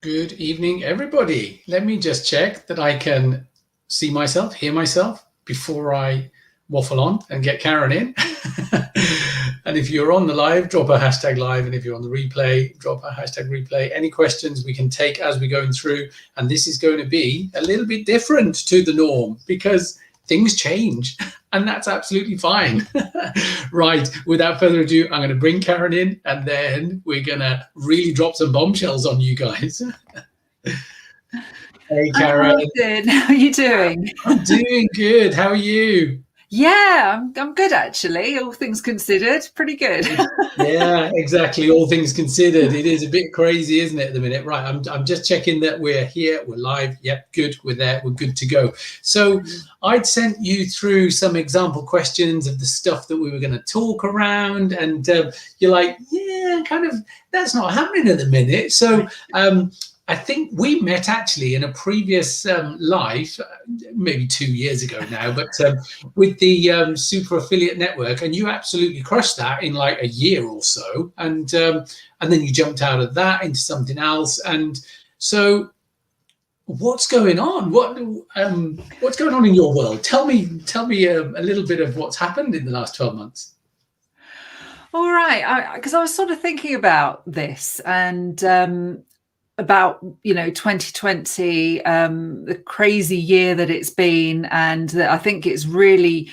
Good evening, everybody. Let me just check that I can see myself, hear myself before I waffle on and get Karen in. And if you're on the live, drop a hashtag live. And if you're on the replay, drop a hashtag replay. Any questions we can take as we're going through. And this is going to be a little bit different to the norm because things change, and that's absolutely fine. Right, without further ado, I'm going to bring Karen in, and then we're going to really drop some bombshells on you guys. Hey, Karen. How are you doing? I'm doing good. How are you? Yeah, I'm good actually. All things considered, pretty good. Yeah, exactly. All things considered, it is a bit crazy, isn't it, at the minute? Right, I'm just checking that we're here, we're live. Yep, good, we're there, we're good to go. So I'd sent you through some example questions of the stuff that we were going to talk around, and you're like, yeah, kind of, that's not happening at the minute. So I think we met actually in a previous live, maybe 2 years ago now, but with the Super Affiliate Network, and you absolutely crushed that in like a year or so, and then you jumped out of that into something else. And so, what's going on? What's going on in your world? Tell me a little bit of what's happened in the last 12 months. All right, because I was sort of thinking about this and about 2020, the crazy year that it's been, and that I think it's really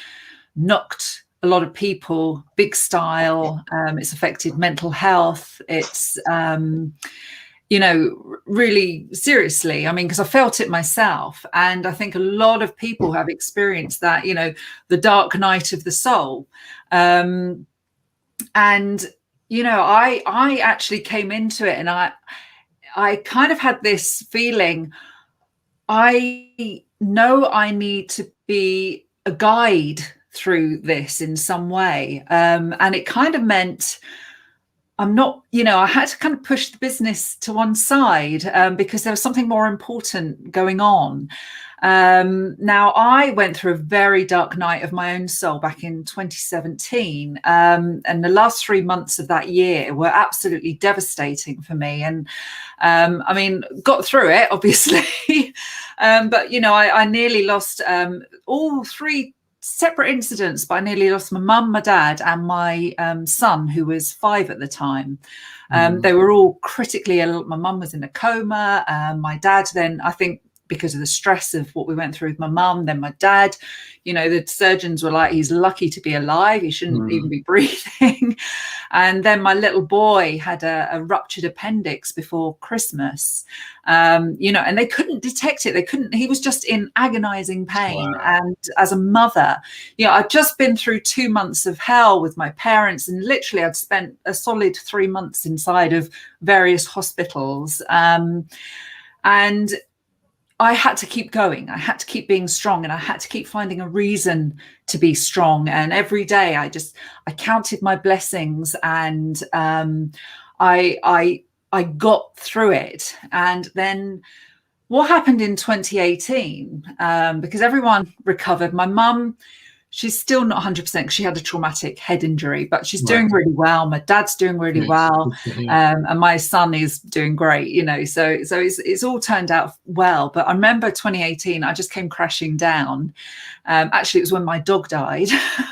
knocked a lot of people big style. It's affected mental health. It's really seriously. I mean, because I felt it myself, and I think a lot of people have experienced that. The dark night of the soul, and I actually came into it, and I kind of had this feeling, I know I need to be a guide through this in some way. And it kind of meant I'm not, I had to kind of push the business to one side because there was something more important going on. Now, I went through a very dark night of my own soul back in 2017. And the last 3 months of that year were absolutely devastating for me. And I mean, got through it, obviously. But, I nearly lost all 3 separate incidents, but I nearly lost my mum, my dad, and my son, who was 5 at the time. They were all critically ill. My mum was in a coma. My dad then, I think, because of the stress of what we went through with my mum, then my dad, the surgeons were like, he's lucky to be alive. He shouldn't even be breathing. And then my little boy had a ruptured appendix before Christmas, and they couldn't detect it. He was just in agonizing pain. Wow. And as a mother, I'd just been through 2 months of hell with my parents, and literally I'd spent a solid 3 months inside of various hospitals. And I had to keep going. I had to keep being strong, and I had to keep finding a reason to be strong. And every day I counted my blessings, and I got through it. And then what happened in 2018, because everyone recovered. My mum, she's still not 100% because she had a traumatic head injury, but she's doing really well. My dad's doing really well. And my son is doing great, so it's all turned out well. But I remember 2018, I just came crashing down. Actually, it was when my dog died.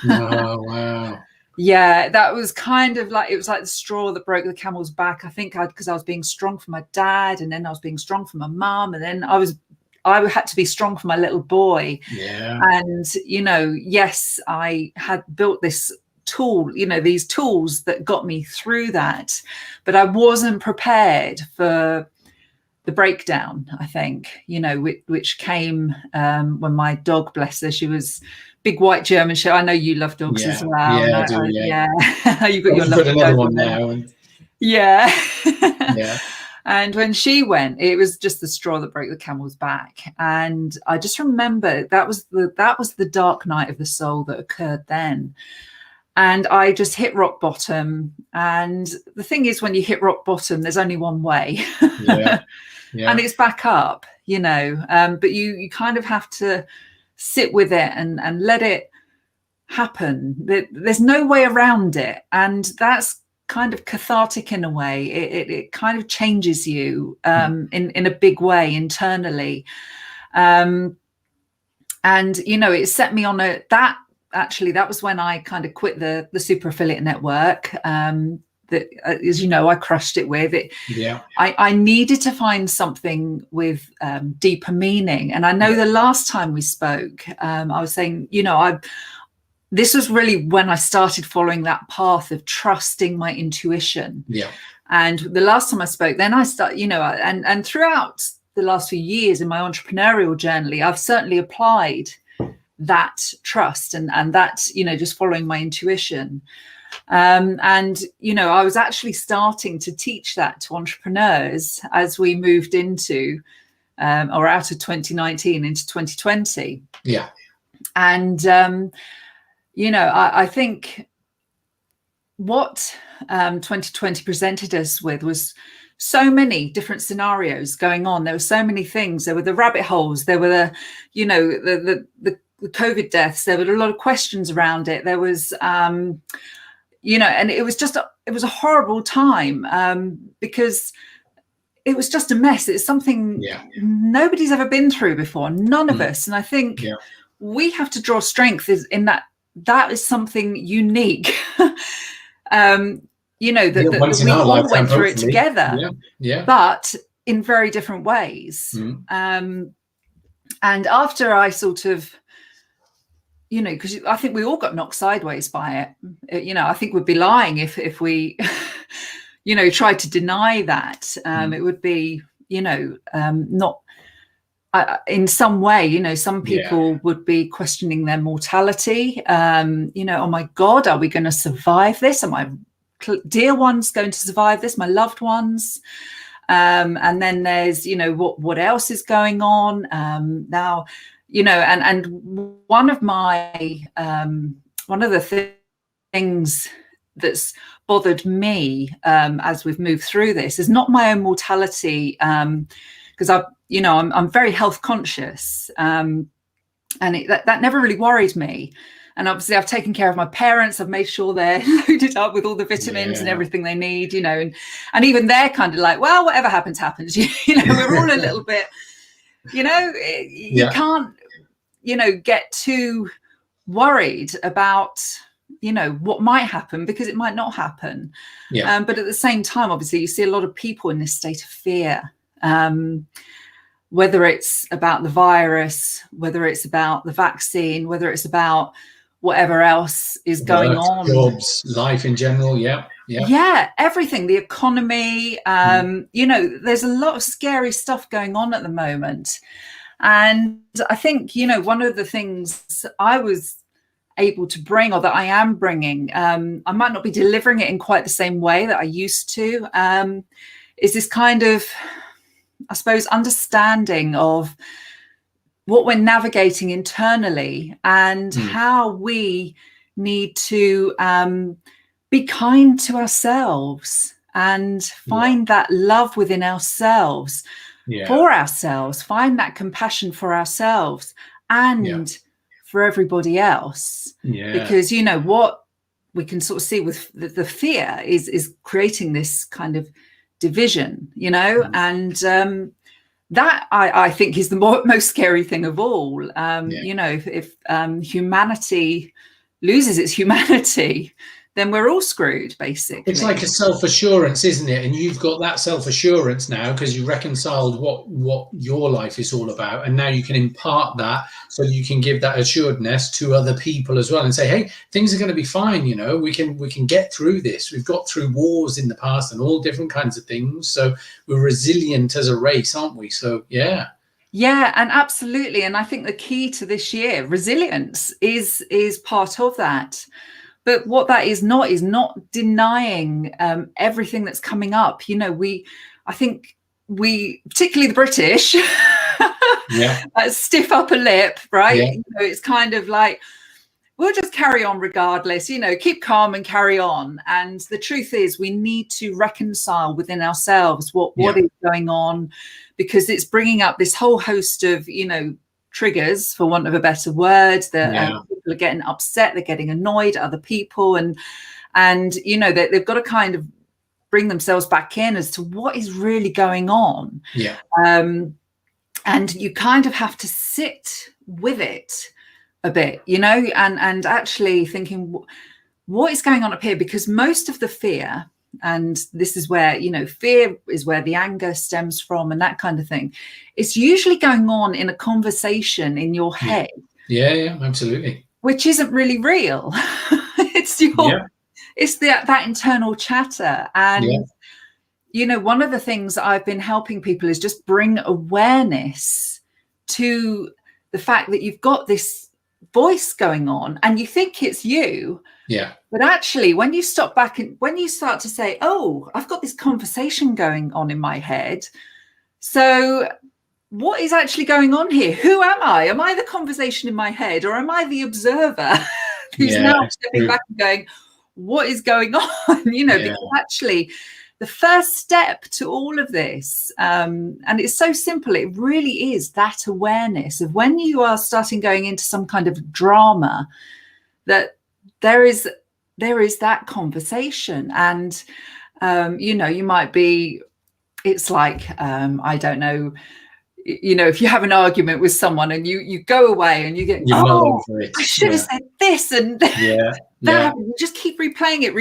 Oh, wow. Yeah, that was kind of like, it was like the straw that broke the camel's back. I think because I was being strong for my dad, and then I was being strong for my mum, and then I had to be strong for my little boy. Yeah. And, yes, I had built this tool, these tools that got me through that, but I wasn't prepared for the breakdown, I think, which came when my dog, bless her, she was big white German Shepherd. I know you love dogs as well. Yeah, I do, yeah. You've got your lovely another one now. Yeah. Yeah. And when she went, it was just the straw that broke the camel's back. And I just remember that was the dark night of the soul that occurred then. And I just hit rock bottom. And the thing is, when you hit rock bottom, there's only one way. Yeah. Yeah. And it's back up, but you kind of have to sit with it and let it happen. There's no way around it. And that's kind of cathartic in a way. It kind of changes you in a big way internally. And, you know, it set me on that was when I kind of quit the super affiliate network. That, as you know, I crushed it with it. Yeah. I needed to find something with deeper meaning. And I know the last time we spoke, I was saying, you know, this was really when I started following that path of trusting my intuition. Yeah. And the last time I spoke, then I started, you know, and throughout the last few years in my entrepreneurial journey, I've certainly applied that trust and that, you know, just following my intuition. And, you know, I was actually starting to teach that to entrepreneurs as we moved into or out of 2019 into 2020. Yeah. And, you know, I think what 2020 presented us with was so many different scenarios going on. There were so many things. There were the rabbit holes. There were the, you know, the COVID deaths. There were a lot of questions around it. There was, you know, and it was a horrible time because it was just a mess. It's something nobody's ever been through before, none of us. And I think we have to draw strength in that is something unique. You know, that we all went through it together, but in very different ways. And after I sort of, you know, because I think we all got knocked sideways by it. You know, I think we'd be lying if we, you know, tried to deny that. It would be, you know, not in some way, you know, some people would be questioning their mortality. You know, oh my God, are we going to survive this? Are my dear ones going to survive this? My loved ones? And then there's, you know, what else is going on now? You know, and one of the things that's bothered me as we've moved through this is not my own mortality, because I'm very health conscious, and that never really worried me. And obviously I've taken care of my parents. I've made sure they're loaded up with all the vitamins and everything they need, you know, and even they're kind of like, well, whatever happens, happens. You know, we're all a little bit, you know, you can't, you know, get too worried about, you know, what might happen, because it might not happen. But at the same time, obviously, you see a lot of people in this state of fear, whether it's about the virus, whether it's about the vaccine, whether it's about whatever else is going on. Jobs, life in general. Yeah, everything, the economy, you know, there's a lot of scary stuff going on at the moment. And I think, you know, one of the things I was able to bring, or that I am bringing, I might not be delivering it in quite the same way that I used to, is this kind of, I suppose, understanding of what we're navigating internally and how we need to be kind to ourselves and find that love within ourselves, for ourselves, find that compassion for ourselves and for everybody else. Because, you know, what we can sort of see with the fear is creating this kind of division, you know, and that I think is the most scary thing of all. You know, if humanity loses its humanity, then we're all screwed, basically. It's like a self-assurance, isn't it? And you've got that self-assurance now because you reconciled what your life is all about, and now you can impart that, so you can give that assuredness to other people as well and say, hey, things are going to be fine. You know, we can get through this. We've got through wars in the past and all different kinds of things, so we're resilient as a race, aren't we? So yeah, and absolutely. And I think the key to this year, resilience, is part of that. But what that is not denying everything that's coming up. You know, I think we, particularly the British, stiff upper lip, right? You know, it's kind of like, we'll just carry on regardless, you know, keep calm and carry on. And the truth is, we need to reconcile within ourselves what is going on, because it's bringing up this whole host of, you know, triggers, for want of a better word, that people are getting upset, they're getting annoyed at other people, and And, you know, they've got to kind of bring themselves back in as to what is really going on. Yeah. And you kind of have to sit with it a bit, you know, and actually thinking, what is going on up here? Because most of the fear, and this is where, you know, fear is where the anger stems from and that kind of thing, it's usually going on in a conversation in your head. Yeah, absolutely. Which isn't really real. It's it's that internal chatter. And you know, one of the things that I've been helping people is just bring awareness to the fact that you've got this voice going on and you think it's you. Yeah. But actually, when you stop back and when you start to say, oh, I've got this conversation going on in my head. So what is actually going on here? Who am I? Am I the conversation in my head, or am I the observer who's now stepping back and going, what is going on? You know, because actually the first step to all of this, and it's so simple, it really is that awareness of when you are starting going into some kind of drama, that there is that conversation. And you know, you might be, it's like I don't know, you know, if you have an argument with someone and you go away and you get, I should have said this and that, you just keep replaying it,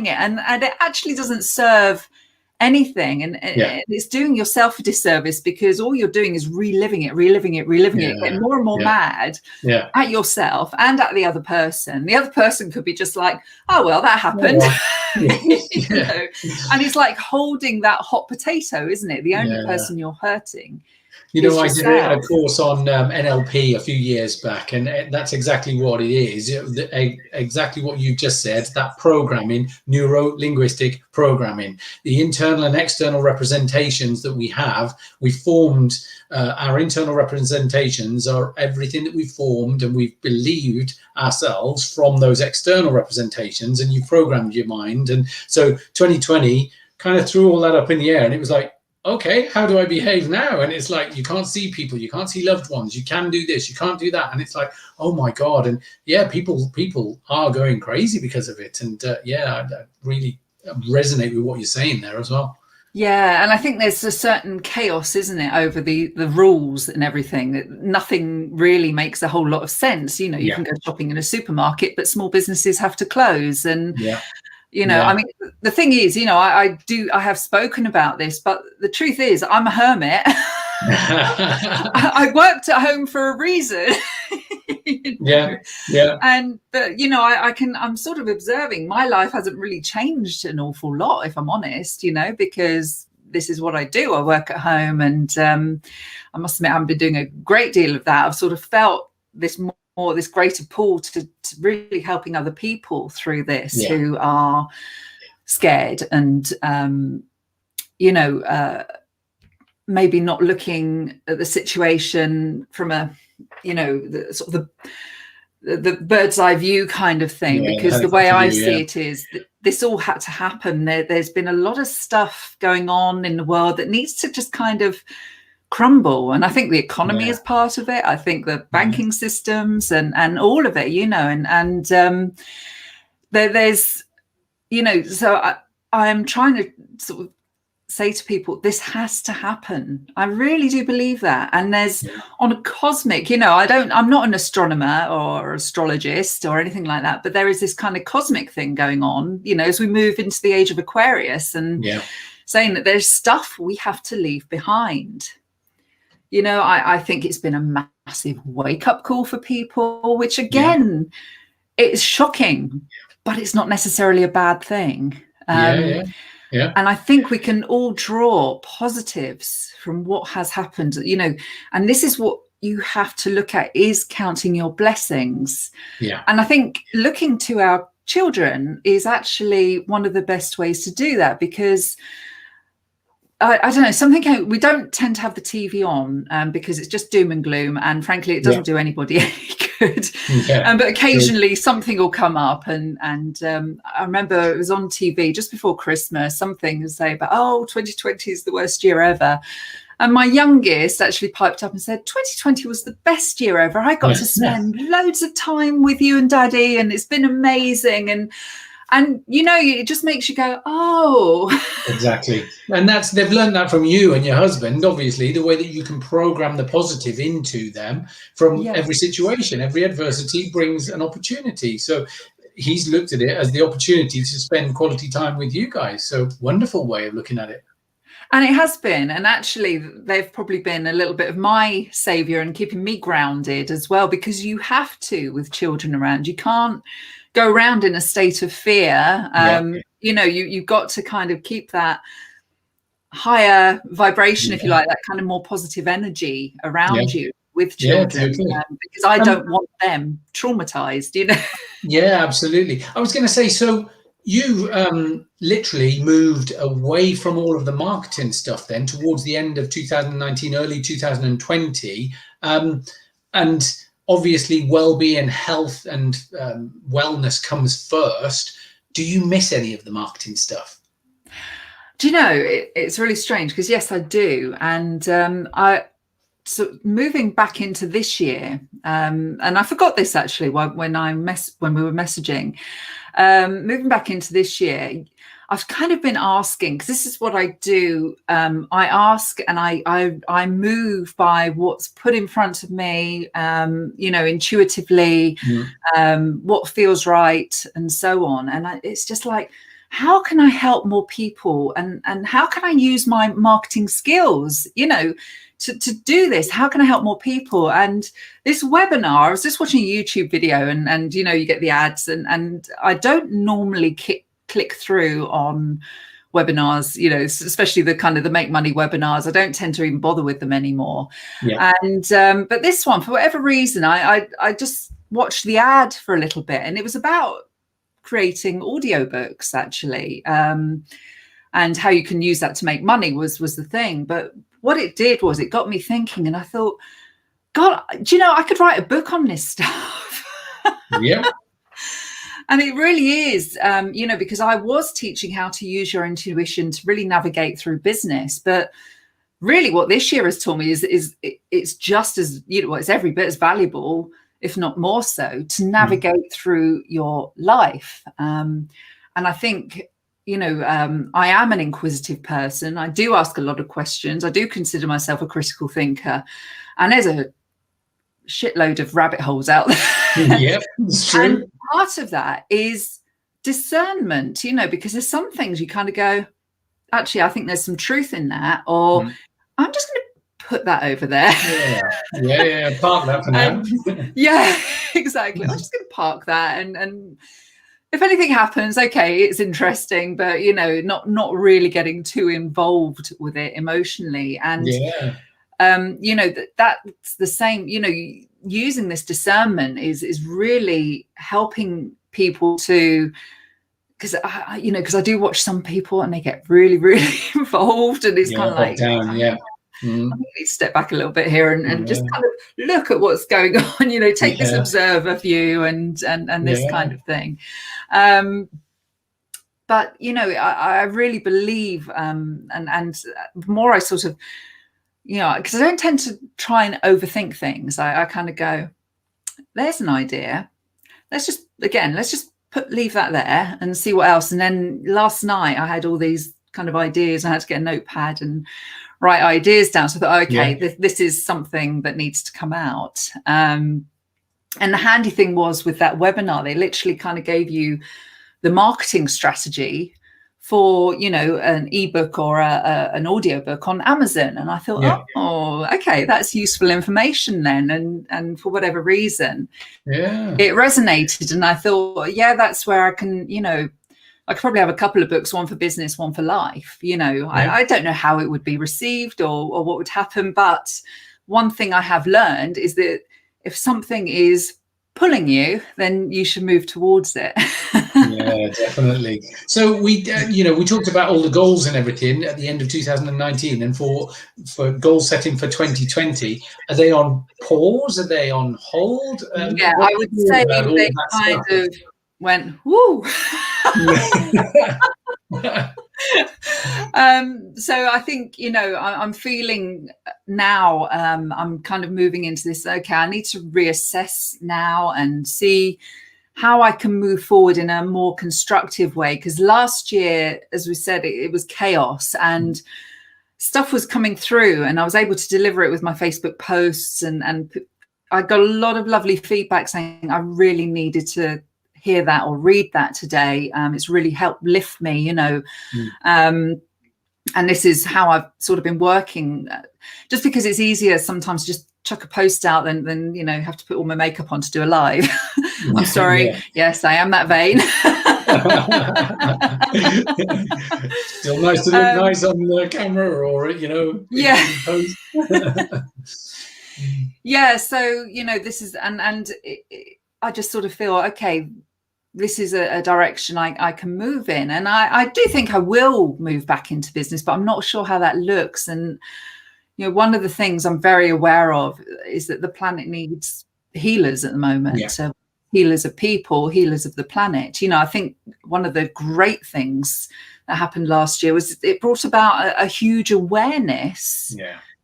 and it actually doesn't serve anything, and it's doing yourself a disservice, because all you're doing is reliving it, getting more and more mad at yourself and at the other person. The other person could be just like, oh well, that happened. You know? And it's like holding that hot potato, isn't it? The only person you're hurting. You know, I did a course on NLP a few years back, and that's exactly what it is. Exactly what you just said, that programming, neuro-linguistic programming, the internal and external representations that we have. We formed, our internal representations are everything that we formed and we've believed ourselves from those external representations, and you programmed your mind. And so 2020 kind of threw all that up in the air, and it was like, okay, how do I behave now? And it's like, you can't see people, you can't see loved ones, you can do this, you can't do that. And it's like, oh my God. And people are going crazy because of it. And I really resonate with what you're saying there as well. Yeah, and I think there's a certain chaos, isn't it, over the rules and everything, that nothing really makes a whole lot of sense. You know, you can go shopping in a supermarket, but small businesses have to close. And you know, I mean, the thing is, you know, I have spoken about this, but the truth is I'm a hermit. I worked at home for a reason. You know? But you know, I'm sort of observing my life hasn't really changed an awful lot, if I'm honest, you know, because this is what I do. I work at home, and I must admit I haven't been doing a great deal of that. I've sort of felt this greater pull to really helping other people through this who are scared and you know, maybe not looking at the situation from a, you know, the sort of the bird's eye view kind of thing, because the way I see it is that this all had to happen. There's been a lot of stuff going on in the world that needs to just kind of crumble, and I think the economy is part of it. I think the banking systems and all of it, you know, and there's, you know, so I am trying to sort of say to people, this has to happen. I really do believe that. And there's on a cosmic, you know, I'm not an astronomer or astrologist or anything like that, but there is this kind of cosmic thing going on, you know, as we move into the age of Aquarius, and saying that there's stuff we have to leave behind. You know, I think it's been a massive wake-up call for people, which again, it's shocking, but it's not necessarily a bad thing. And I think we can all draw positives from what has happened, you know, and this is what you have to look at, is counting your blessings. And I think looking to our children is actually one of the best ways to do that, because I don't know, something, we don't tend to have the TV on because it's just doom and gloom, and frankly it doesn't do anybody any good. But occasionally something will come up, and I remember it was on TV just before Christmas, something to say about, 2020 is the worst year ever, and my youngest actually piped up and said 2020 was the best year ever. I got to spend loads of time with you and Daddy, and it's been amazing. And And, it just makes you go, oh. Exactly. And they've learned that from you and your husband, obviously, the way that you can program the positive into them from every situation. Every adversity brings an opportunity. So he's looked at it as the opportunity to spend quality time with you guys. So wonderful way of looking at it. And it has been. And actually, they've probably been a little bit of my savior and keeping me grounded as well, because you have to with children around. You can't go around in a state of fear. You've got to kind of keep that higher vibration, if you like, that kind of more positive energy around you with children, because I don't want them traumatized, Yeah, absolutely. I was going to say, so you literally moved away from all of the marketing stuff then towards the end of 2019, early 2020. And obviously well-being, health and wellness comes first. Do you miss any of the marketing stuff? Do you know, it's really strange because yes, I do. And so moving back into this year, and I forgot this actually when we were messaging, moving back into this year, I've kind of been asking, because this is what I do. I ask and I move by what's put in front of me, intuitively, what feels right and so on. And it's just like, how can I help more people? And how can I use my marketing skills, to do this? How can I help more people? And this webinar, I was just watching a YouTube video and you get the ads and I don't normally click through on webinars, especially the kind of the make money webinars. I don't tend to even bother with them anymore. And but this one, for whatever reason, I just watched the ad for a little bit, and it was about creating audiobooks actually, and how you can use that to make money was the thing. But what it did was it got me thinking, and I thought, God, do you know, I could write a book on this stuff. And it really is, because I was teaching how to use your intuition to really navigate through business. But really what this year has taught me is it's just as, it's every bit as valuable, if not more so, to navigate through your life. And I think, I am an inquisitive person. I do ask a lot of questions. I do consider myself a critical thinker. And there's a shitload of rabbit holes out there. Yep, it's true. And part of that is discernment, because there's some things you kind of go, actually, I think there's some truth in that, or I'm just going to put that over there. Yeah, park that for now. Yeah, exactly. I'm just going to park that, and if anything happens, okay, it's interesting, but not really getting too involved with it emotionally. And that's the same. Using this discernment is really helping people to, because I do watch some people and they get really, really involved, and it's kind of like, I need to step back a little bit here and just kind of look at what's going on, take this observer view and this kind of thing. But, I really believe, and the more I sort of, because I don't tend to try and overthink things. I kind of go, there's an idea. Let's just leave that there and see what else. And then last night I had all these kind of ideas. I had to get a notepad and write ideas down. So I thought, okay, this is something that needs to come out. And the handy thing was with that webinar, they literally kind of gave you the marketing strategy for, an ebook or an audiobook on Amazon. And I thought, oh, okay, that's useful information then. And for whatever reason, it resonated. And I thought, that's where I can, I could probably have a couple of books, one for business, one for life. I don't know how it would be received or what would happen. But one thing I have learned is that if something is pulling you, then you should move towards it. Yeah, definitely. So we talked about all the goals and everything at the end of 2019, and for goal setting for 2020, are they on pause? Are they on hold? I would say they kind of went, whoo. So I think, I'm feeling now, I'm kind of moving into this, okay, I need to reassess now and see how I can move forward in a more constructive way. Because last year, as we said, it was chaos and stuff was coming through, and I was able to deliver it with my Facebook posts, and I got a lot of lovely feedback saying I really needed to hear that or read that today. It's really helped lift me, you know. And this is how I've sort of been working, just because it's easier sometimes to just chuck a post out than you know, have to put all my makeup on to do a live. I'm sorry. Yeah. Yes, I am that vain. Still nice to look nice on the camera, or you know, yeah. post. Yeah, so you know, this is and I just sort of feel, okay, this is a direction I can move in, and I do think I will move back into business, but I'm not sure how that looks. And you know, one of the things I'm very aware of is that the planet needs healers at the moment. Yeah. So healers of people, healers of the planet. You know, I think one of the great things that happened last year was it brought about a huge awareness,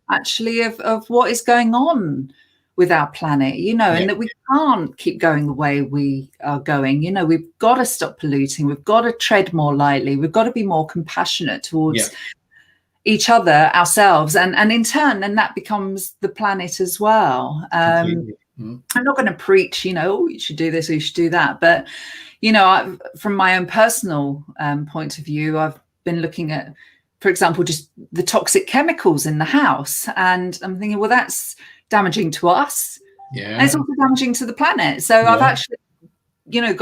actually, of what is going on with our planet, you know, and that we can't keep going the way we are going. You know, we've got to stop polluting. We've got to tread more lightly. We've got to be more compassionate towards each other, ourselves, and in turn, then that becomes the planet as well. I'm not going to preach, you know, oh, you should do this or you should do that. But, you know, from my own personal point of view, I've been looking at, for example, just the toxic chemicals in the house. And I'm thinking, well, that's damaging to us. And it's also damaging to the planet. So I've actually, you know, I've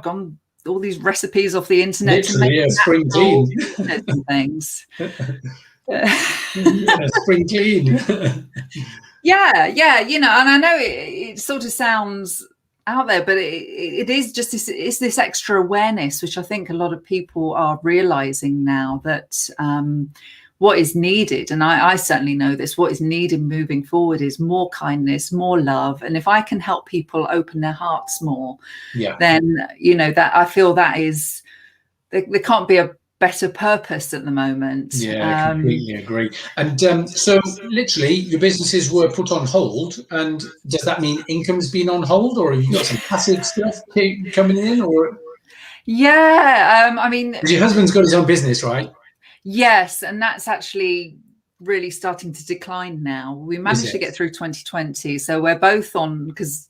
gone all these recipes off the internet to make spring clean and things. Spring clean. Yeah, you know, and I know it sort of sounds out there, but it is just this extra awareness, which I think a lot of people are realizing now, that what is needed, and I certainly know this, what is needed moving forward is more kindness, more love. And if I can help people open their hearts more, then, you know, that I feel that is, there can't be a better purpose at the moment. Yeah, completely agree. And so literally your businesses were put on hold, and does that mean income's been on hold, or have you got some passive stuff coming in? Or I mean, your husband's got his own business, right? Yes, and that's actually really starting to decline now. We managed to get through 2020, so we're both on, because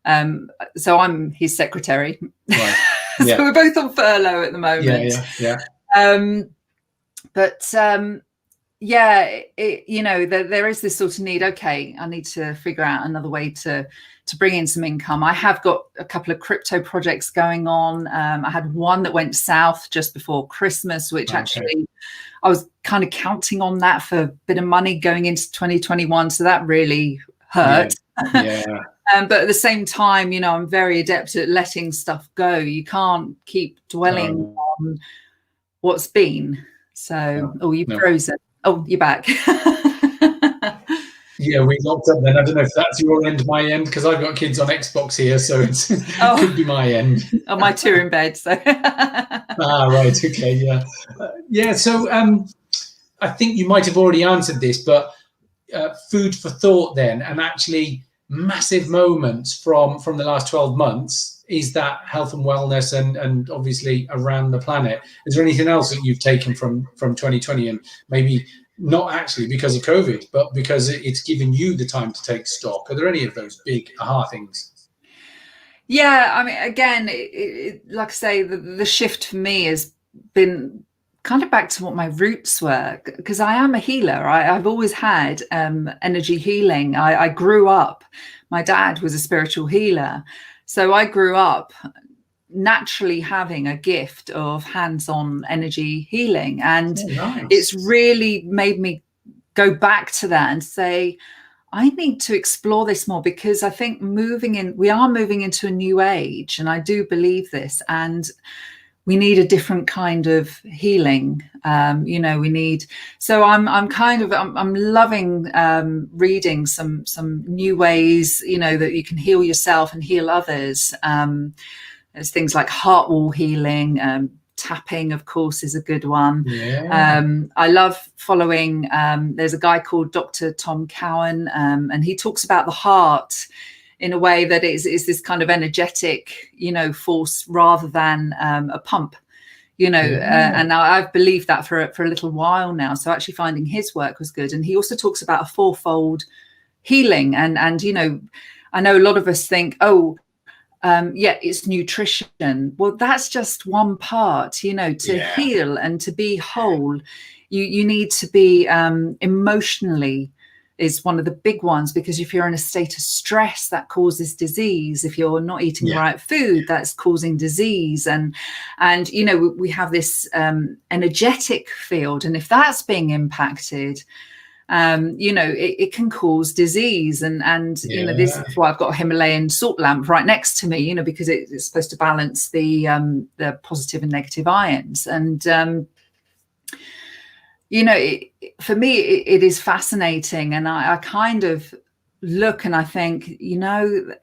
so I'm his secretary, right. So we're both on furlough at the moment. You know, there is this sort of need. Okay, I need to figure out another way to bring in some income. I have got a couple of crypto projects going on. I had one that went south just before Christmas, which actually I was kind of counting on that for a bit of money going into 2021. So that really hurt. But at the same time, you know, I'm very adept at letting stuff go. You can't keep dwelling on what's been. So, you've frozen. Oh, you're back. Yeah, we locked up then. I don't know if that's your end, my end, because I've got kids on Xbox here, so it could be my end. Oh, my two are in bed, so. Right, okay, so I think you might have already answered this, but food for thought then, and actually massive moments from the last 12 months, is that health and wellness and obviously around the planet. Is there anything else that you've taken from 2020, and maybe not actually because of COVID, but because it's given you the time to take stock? Are there any of those big aha things? Yeah, I mean, again, like I say, the shift for me has been kind of back to what my roots were, because I am a healer. I've always had energy healing. I grew up, my dad was a spiritual healer. So I grew up naturally having a gift of hands-on energy healing. And it's really made me go back to that and say, I need to explore this more, because I think we are moving into a new age, and I do believe this, and we need a different kind of healing. You know, so I'm loving reading some new ways, you know, that you can heal yourself and heal others. There's things like heart wall healing, tapping, of course, is a good one. I love following, there's a guy called Dr. Tom Cowan, and he talks about the heart in a way that is this kind of energetic, you know, force rather than a pump, you know. And I've believed that for a little while now. So actually finding his work was good. And he also talks about a fourfold healing. And you know, I know a lot of us think, oh, yeah, it's nutrition. Well, that's just one part, you know, to heal and to be whole. You need to be emotionally is one of the big ones, because if you're in a state of stress, that causes disease. If you're not eating the right food, that's causing disease. And you know, we have this energetic field, and if that's being impacted, you know, it can cause disease. And you know, this is why I've got a Himalayan salt lamp right next to me, you know, because it's supposed to balance the positive and negative ions. And you know, for me, it is fascinating. And I kind of look and I think, you know,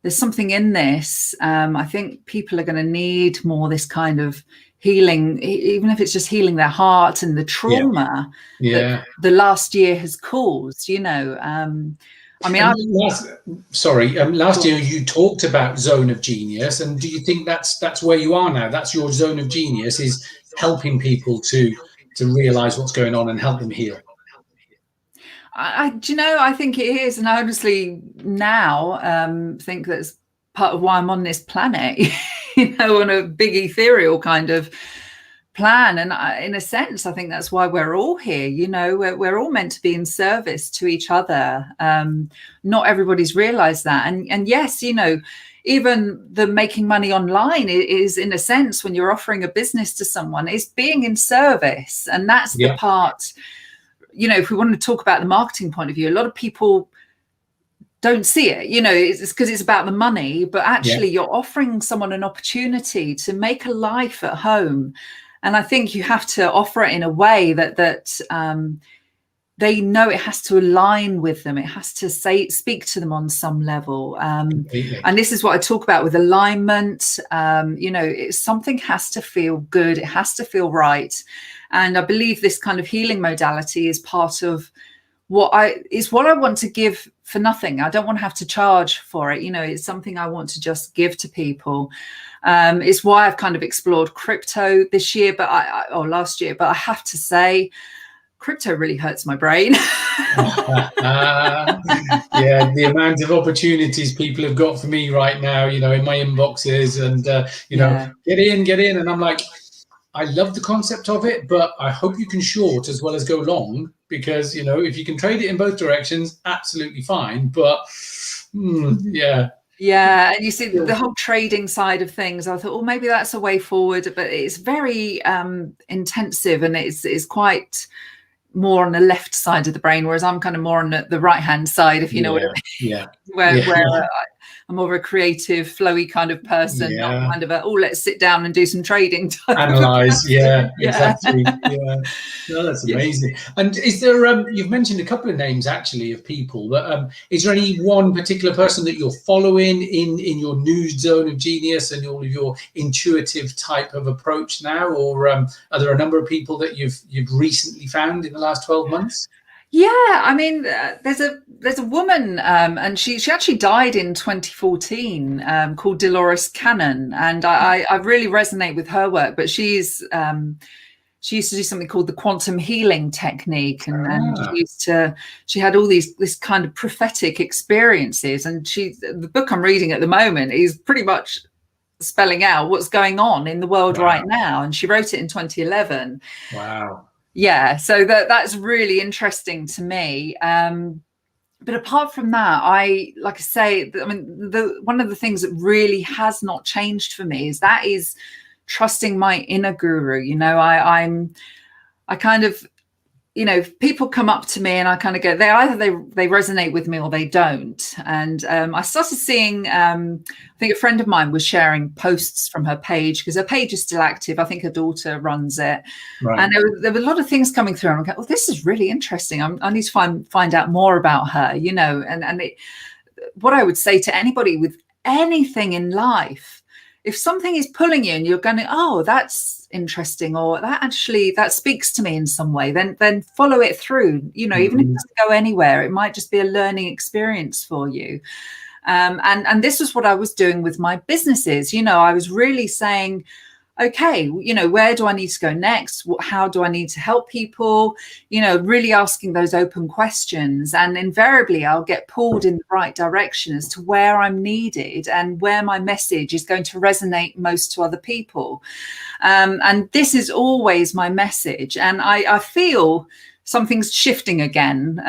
there's something in this. I think people are going to need more this kind of healing, even if it's just healing their heart and the trauma that the last year has caused, you know. I mean, last year you talked about zone of genius, and do you think that's where you are now? That's your zone of genius, is helping people to realize what's going on and help them heal? Do you know, I think it is. And I honestly now think that's part of why I'm on this planet, you know, on a big ethereal kind of plan. And in a sense, I think that's why we're all here. You know, we're all meant to be in service to each other. Not everybody's realized that. And yes, you know, even the making money online is, in a sense, when you're offering a business to someone, is being in service. And that's the part, you know, if we want to talk about the marketing point of view, a lot of people don't see it, you know, it's because it's about the money, but actually you're offering someone an opportunity to make a life at home. And I think you have to offer it in a way that they know it has to align with them. It has to speak to them on some level. And this is what I talk about with alignment. You know, something has to feel good. It has to feel right. And I believe this kind of healing modality is part of what I want to give for nothing. I don't want to have to charge for it. You know, it's something I want to just give to people. It's why I've kind of explored crypto this year, or last year. But I have to say, crypto really hurts my brain. Yeah, the amount of opportunities people have got for me right now, you know, in my inboxes, and you know, get in, and I'm like, I love the concept of it, but I hope you can short as well as go long, because, you know, if you can trade it in both directions, absolutely fine. But yeah. Yeah, and you see the whole trading side of things, I thought, oh, maybe that's a way forward, but it's very intensive, and it's quite more on the left side of the brain, whereas I'm kind of more on the right hand side, if you know what I mean. Yeah. Where I'm more of a creative, flowy kind of person, not kind of let's sit down and do some trading type. Analyze, exactly. Yeah, no, that's amazing. And is there? You've mentioned a couple of names actually of people, but is there any one particular person that you're following in your new zone of genius and all of your intuitive type of approach now, or are there a number of people that you've recently found in the last 12 months? Yeah, I mean, there's a woman, and she actually died in 2014, called Dolores Cannon, and I really resonate with her work. But she used to do something called the quantum healing technique, and she had all this kind of prophetic experiences. And the book I'm reading at the moment is pretty much spelling out what's going on in the world right now. And she wrote it in 2011. Wow. Yeah, so that's really interesting to me. But apart from that, like I say, I mean, one of the things that really has not changed for me is trusting my inner guru. You know, I kind of, you know, people come up to me and I kind of go, they resonate with me or they don't. And I started seeing, I think a friend of mine was sharing posts from her page, because her page is still active. I think her daughter runs it. Right. And there were a lot of things coming through. And I'm like, well, this is really interesting. I need to find out more about her, you know. And what I would say to anybody with anything in life, if something is pulling you and you're going, oh, that's interesting, or that speaks to me in some way, then follow it through. You know, even if it doesn't go anywhere, it might just be a learning experience for you. And this was what I was doing with my businesses. I was really saying, okay, where do I need to go next? How do I need to help people? Really asking those open questions. And invariably, I'll get pulled in the right direction as to where I'm needed and where my message is going to resonate most to other people. And this is always my message. And I feel something's shifting again.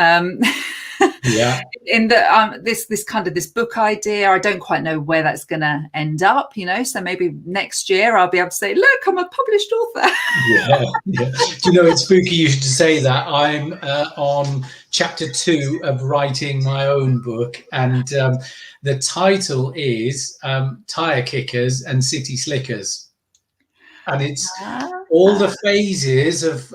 Yeah. In the this book idea, I don't quite know where that's going to end up, so maybe next year I'll be able to say, look, I'm a published author. Yeah. Do you know, it's spooky you should say that. I'm on chapter 2 of writing my own book, and the title is Tire Kickers and City Slickers, and it's all the phases of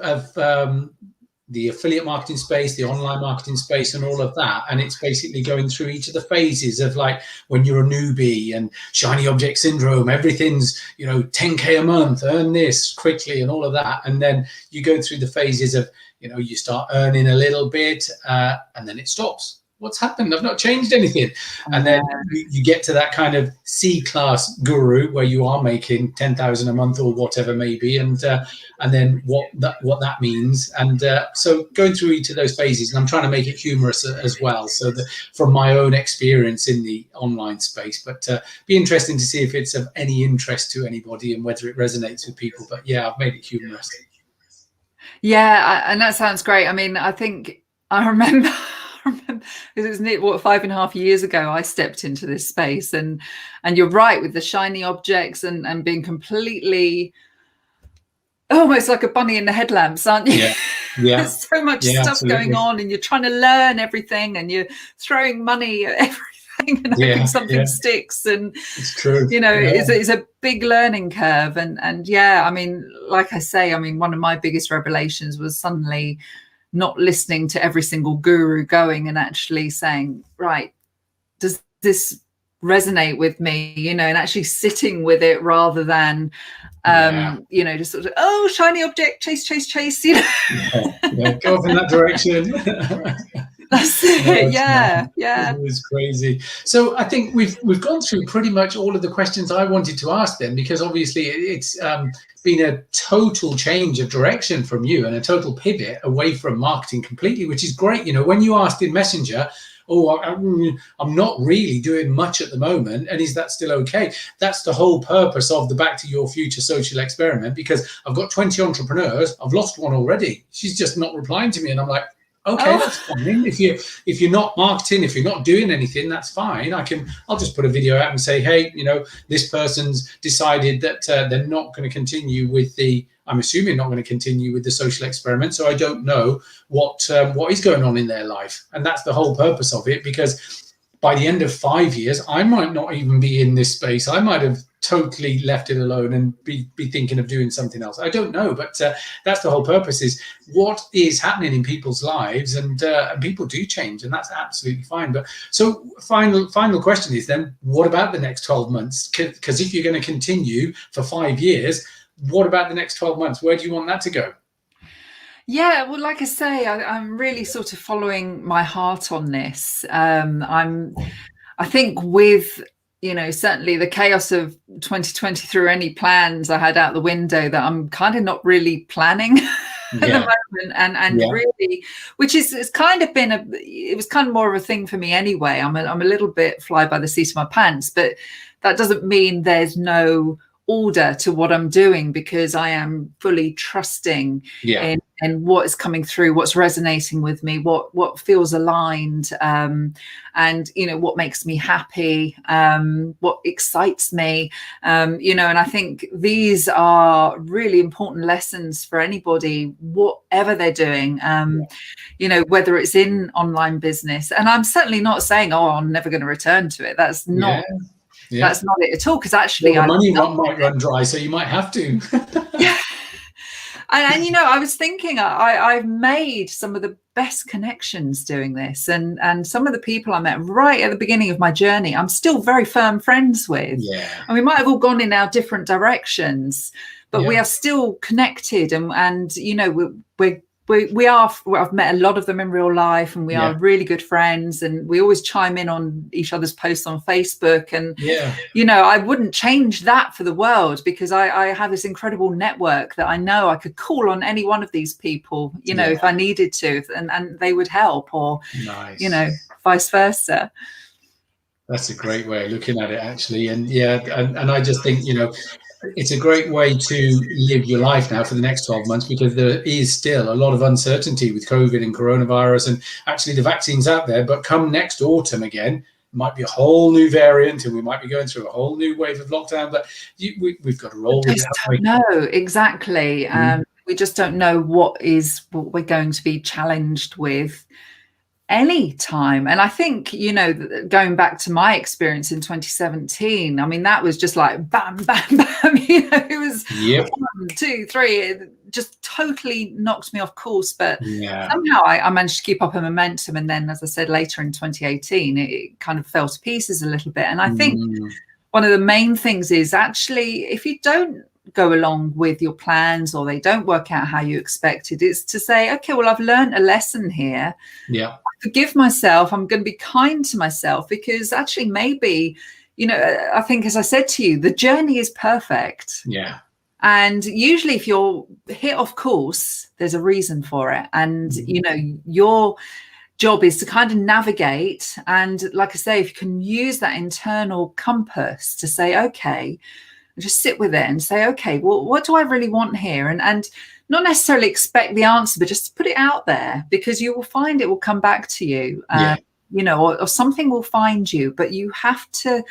the affiliate marketing space, the online marketing space, and all of that. And it's basically going through each of the phases of, like, when you're a newbie and shiny object syndrome, everything's, 10K a month, earn this quickly and all of that. And then you go through the phases of, you start earning a little bit and then it stops. What's happened? I've not changed anything. And then you get to that kind of C-class guru where you are making 10,000 a month or whatever maybe, and then what that means. And so going through each of those phases, and I'm trying to make it humorous as well, so that from my own experience in the online space. But be interesting to see if it's of any interest to anybody and whether it resonates with people. But yeah, I've made it humorous. Yeah, and that sounds great. I mean, I think I remember. Because it was 5.5 years ago I stepped into this space, and you're right with the shiny objects and being completely almost like a bunny in the headlamps, aren't you? Yeah. There's so much stuff absolutely going on, and you're trying to learn everything, and you're throwing money at everything and hoping something sticks. And it's true. It's a big learning curve. And I mean, like I say, one of my biggest revelations was suddenly not listening to every single guru going and actually saying, right, does this resonate with me, and actually sitting with it rather than, just sort of, shiny object, chase, go off in that direction. That's it. It was crazy. So I think we've gone through pretty much all of the questions I wanted to ask them, because obviously it's been a total change of direction from you and a total pivot away from marketing completely, which is great. When you asked in Messenger, I'm not really doing much at the moment, and is that still okay? That's the whole purpose of the Back to Your Future social experiment, because I've got 20 entrepreneurs. I've lost one already. She's just not replying to me, and I'm like, okay, that's fine. If you're not marketing, if you're not doing anything, that's fine. I'll just put a video out and say, hey, this person's decided that they're not going to continue with I'm assuming not going to continue with the social experiment. So I don't know what is going on in their life. And that's the whole purpose of it, because by the end of 5 years, I might not even be in this space. I might have totally left it alone and be thinking of doing something else. I don't know, but that's the whole purpose, is what is happening in people's lives, and people do change, and that's absolutely fine. But so final question is then, what about the next 12 months? Because if you're going to continue for 5 years, what about the next 12 months? Where do you want that to go? Yeah, well, like I say, I'm really sort of following my heart on this. I think with, certainly the chaos of 2020 threw any plans I had out the window, that I'm kind of not really planning at the moment. And really, which is kind of been it was kind of more of a thing for me anyway. I'm a little bit fly by the seat of my pants, but that doesn't mean there's no order to what I'm doing, because I am fully trusting in what is coming through, what's resonating with me, what feels aligned, and what makes me happy, what excites me, and I think these are really important lessons for anybody, whatever they're doing, whether it's in online business. And I'm certainly not saying, I'm never going to return to it. That's not that's not it at all, because actually the money might run dry, so you might have to. And I was thinking, I've made some of the best connections doing this, and some of the people I met right at the beginning of my journey, I'm still very firm friends with. And we might have all gone in our different directions, but we are still connected, and we're I've met a lot of them in real life, and we are really good friends, and we always chime in on each other's posts on Facebook. And you know, I wouldn't change that for the world, because I have this incredible network that I know I could call on any one of these people, you know, if I needed to, and they would help, or you know, vice versa. That's a great way of looking at it, actually. And and I just think, you know, it's a great way to live your life now for the next 12 months, because there is still a lot of uncertainty with COVID and coronavirus, and actually the vaccine's out there, but come next autumn again, it might be a whole new variant, and we might be going through a whole new wave of lockdown, but we've got to roll with it. No, exactly. We just don't know what we're going to be challenged with any time. And I think, you know, going back to my experience in 2017, I mean, that was just like bam, bam, bam, you know, it was 1, 2, 3, it just totally knocked me off course. But somehow I managed to keep up a momentum. And then, as I said, later in 2018, it kind of fell to pieces a little bit. And I think one of the main things is actually, if you don't go along with your plans, or they don't work out how you expected, it's to say, okay, well, I've learned a lesson here. Forgive myself. I'm going to be kind to myself, because actually maybe, you know, I think, as I said to you, the journey is perfect. And usually if you're hit off course, there's a reason for it. And, you know, your job is to kind of navigate. And like I say, if you can use that internal compass to say, okay, just sit with it and say, okay, well, what do I really want here? And not necessarily expect the answer, but just put it out there, because you will find it will come back to you, you know, or something will find you. But you have to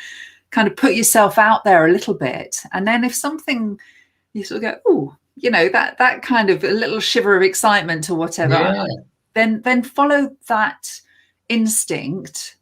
kind of put yourself out there a little bit. And then if something, you sort of go, oh, you know, that kind of a little shiver of excitement or whatever, then follow that instinct,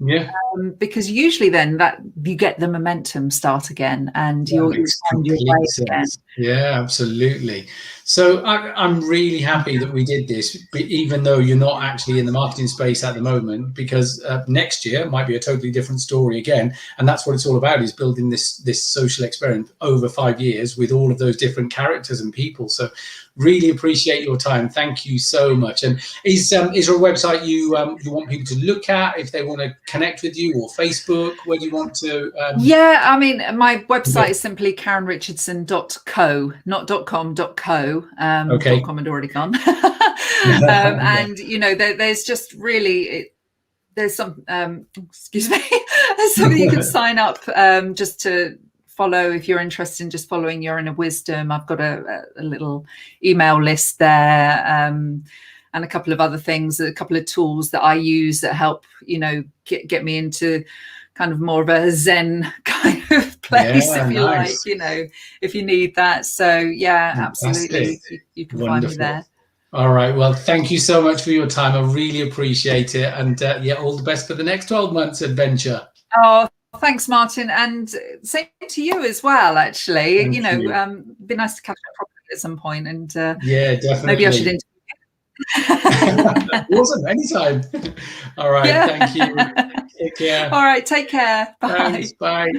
because usually then that you get the momentum start again, and you'll find your way again. Absolutely. So I'm really happy that we did this, even though you're not actually in the marketing space at the moment, because next year might be a totally different story again. And that's what it's all about, is building this social experiment over 5 years with all of those different characters and people. So really appreciate your time. Thank you so much. And is there a website you want people to look at if they want to connect with you, or Facebook? Where do you want to? I mean, my website is simply KarenRichardson.co, not .com, .co. .com had already gone. And you know, there's just really there's some excuse me, there's something you can sign up just to follow if you're interested in just following your inner wisdom. I've got a little email list there, and a couple of other things, a couple of tools that I use that help, you know, get me into kind of more of a Zen kind of place, if you like, you know, if you need that. So absolutely, you can find me there. All right, well, thank you so much for your time. I really appreciate it. And all the best for the next 12 months adventure. Oh, thanks, Martin, and same to you as well, actually. Thank you know, be nice to catch up properly at some point, and definitely. Maybe I should interview you. Awesome, anytime. All right, thank you. Take care. All right, take care. Bye. Thanks, bye.